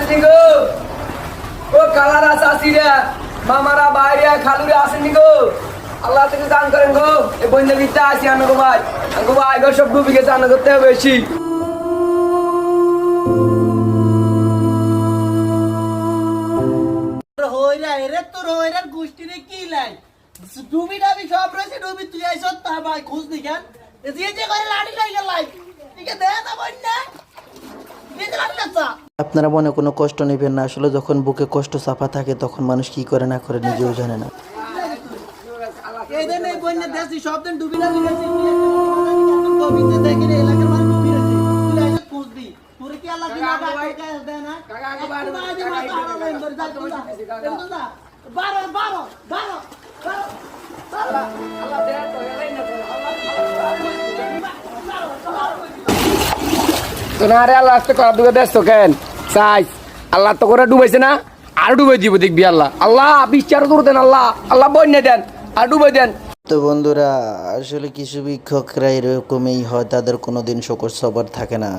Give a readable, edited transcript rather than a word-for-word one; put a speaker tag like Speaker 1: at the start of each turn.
Speaker 1: আসেনি গো, ও কালারা চাষিরা মামারা বাইরে খালুরে আসেনি গো, আল্লাহ থেকে দান করেন গো। এই বন্যা বিদ্যা আসি আনগো ভাই, আনগো ভাই গো সব ডুবে গেছে, আনগো করতে হবে বেশি।
Speaker 2: হইরা এরে তোর হইরা গোষ্ঠীরে কি লাই ডুবি ডাবি সব রয়েছে ডুবি তুই আইছ তা ভাই খোঁজ নি কেন যে করে লাড়ি লাই গেলাই ঠিক আছে দে না বন্যা নিজে লাড়ি লাগছা।
Speaker 3: আপনারা মনে কোনো কষ্ট নেবেন না, আসলে যখন বুকে কষ্ট চাপা থাকে তখন মানুষ কি করে না করে নিজেও জানে না।
Speaker 2: এই দেন এই বন্যা দেশি সব দিন ডুবি ডাবি গেছে কবিতে দেখে এলাকার মানুষ ডুবি রয়েছে তুই আইছ খোঁজ দি তোর কি আল্লাহ দিনা কাকে দে না কাকা বাড়ি বাড়ি মাথা আড়াই ধরে যা 12
Speaker 1: আল্লাহ দেয়া তো এলাই না তো না রে, আল্লাহ আজকে করা ডুবে দেশ তো কেন চাই, আল্লাহ তো করে ডুবাইছে না, আর ডুবাই দিব দেখবি। আল্লাহ আল্লাহ বিচার করে দেন, আল্লাহ আল্লাহ বন্যা দেন আর ডুবাই দেন।
Speaker 3: তো বন্ধুরা, আসলে কৃষি বিক্ষকরা এরকমই হয়, তাদের কোনোদিন শোকর সবর থাকে না।